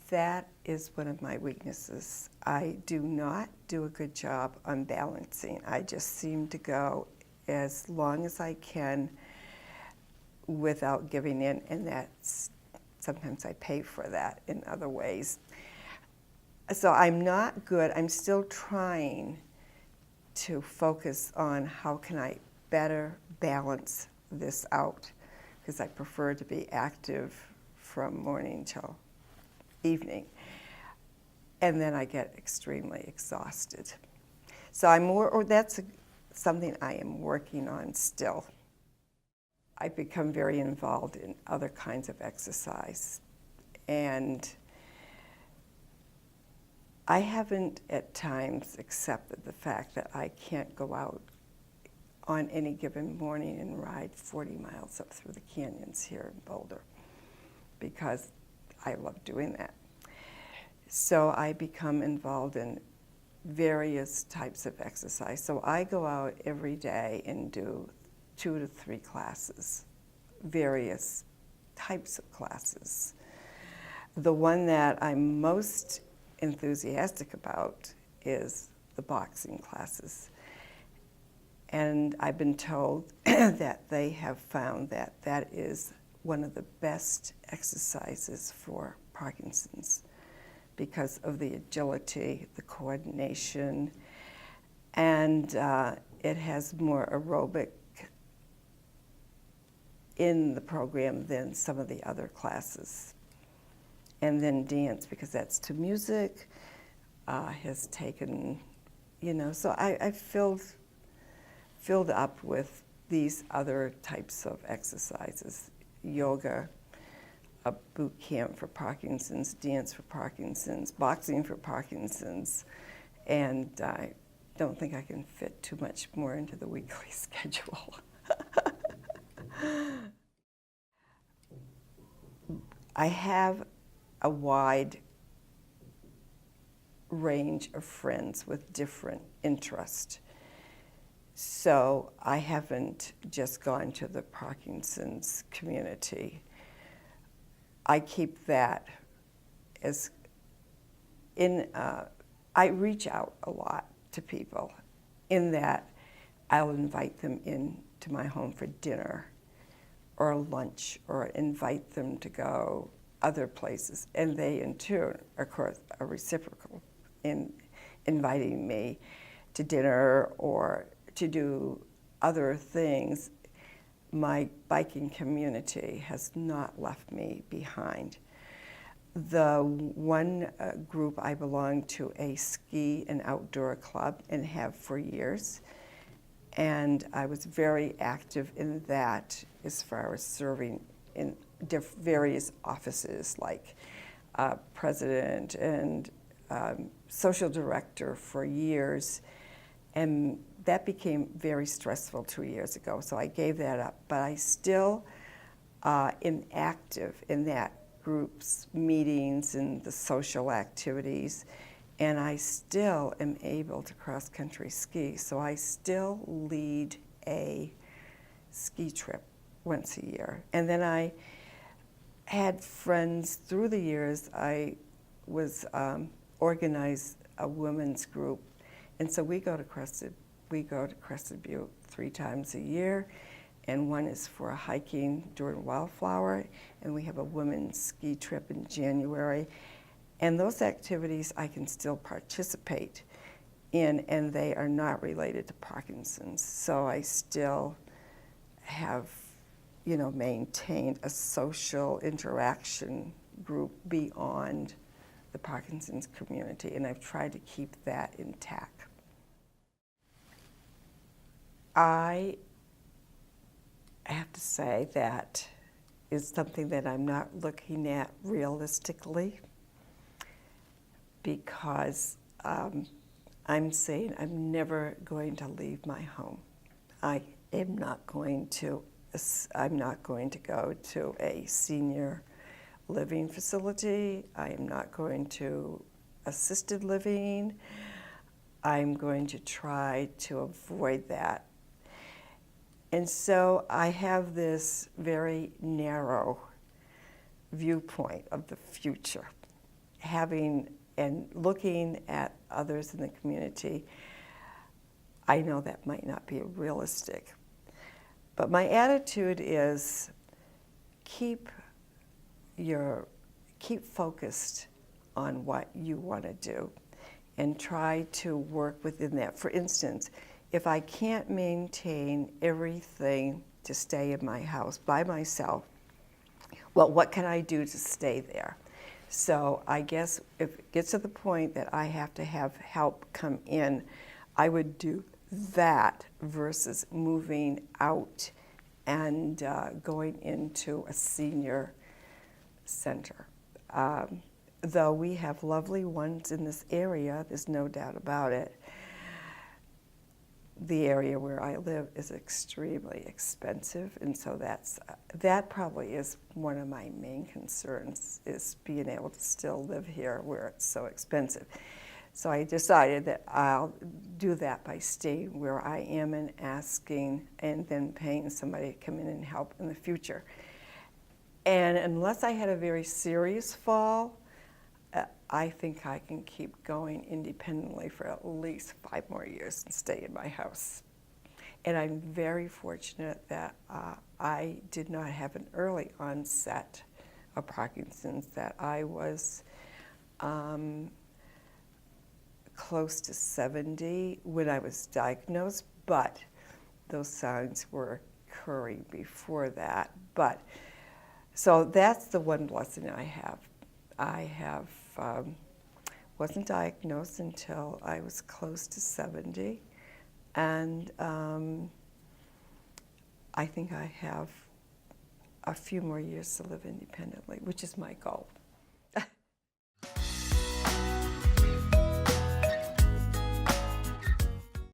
That is one of my weaknesses. I do not do a good job on balancing. I just seem to go as long as I can without giving in, and that's sometimes I pay for that in other ways. So I'm not good. I'm still trying to focus on how can I better balance this out, because I prefer to be active from morning till evening, and then I get extremely exhausted. So that's something I am working on still. I become very involved in other kinds of exercise, and I haven't at times accepted the fact that I can't go out on any given morning and ride 40 miles up through the canyons here in Boulder, because I love doing that. So I become involved in various types of exercise. So I go out every day and do 2 to 3 classes, various types of classes. The one that I'm most enthusiastic about is the boxing classes. And I've been told that they have found that that is one of the best exercises for Parkinson's because of the agility, the coordination, and it has more aerobic in the program than some of the other classes. And then dance, because that's to music, has taken, so I've filled up with these other types of exercises. Yoga, a boot camp for Parkinson's, dance for Parkinson's, boxing for Parkinson's, and I don't think I can fit too much more into the weekly schedule. I have a wide range of friends with different interests. So I haven't just gone to the Parkinson's community. I keep that as I reach out a lot to people in that I'll invite them in to my home for dinner or lunch, or invite them to go other places. And they, in turn, of course, are reciprocal in inviting me to dinner or to do other things. My biking community has not left me behind. The one group I belong to, a ski and outdoor club, and have for years. And I was very active in that as far as serving in various offices, like president and social director for years. And that became very stressful 2 years ago, so I gave that up. But I still am active in that group's meetings and the social activities, and I still am able to cross-country ski. So I still lead a ski trip once a year. And then I had friends through the years. I was organized a women's group, and so we go to Crested Butte 3 times a year, and one is for hiking during Wildflower, and we have a women's ski trip in January. And those activities I can still participate in, and they are not related to Parkinson's. So I still have, maintained a social interaction group beyond the Parkinson's community, and I've tried to keep that intact. I have to say that is something that I'm not looking at realistically, because I'm saying I'm never going to leave my home. I'm not going to go to a senior living facility. I am not going to assisted living. I'm going to try to avoid that. And so I have this very narrow viewpoint of the future. having and looking at others in the community, I know that might not be realistic. But my attitude is keep focused on what you want to do and try to work within that. For instance, if I can't maintain everything to stay in my house by myself, well, what can I do to stay there? So I guess if it gets to the point that I have to have help come in, I would do that versus moving out and going into a senior center. Though we have lovely ones in this area, there's no doubt about it, the area where I live is extremely expensive, and so that probably is one of my main concerns, is being able to still live here where it's so expensive. So I decided that I'll do that by staying where I am and asking and then paying somebody to come in and help in the future. And unless I had a very serious fall, I think I can keep going independently for at least 5 more years and stay in my house. And I'm very fortunate that I did not have an early onset of Parkinson's, that I was close to 70 when I was diagnosed, but those signs were occurring before that. But so that's the one blessing I have. Wasn't diagnosed until I was close to 70, and I think I have a few more years to live independently, which is my goal.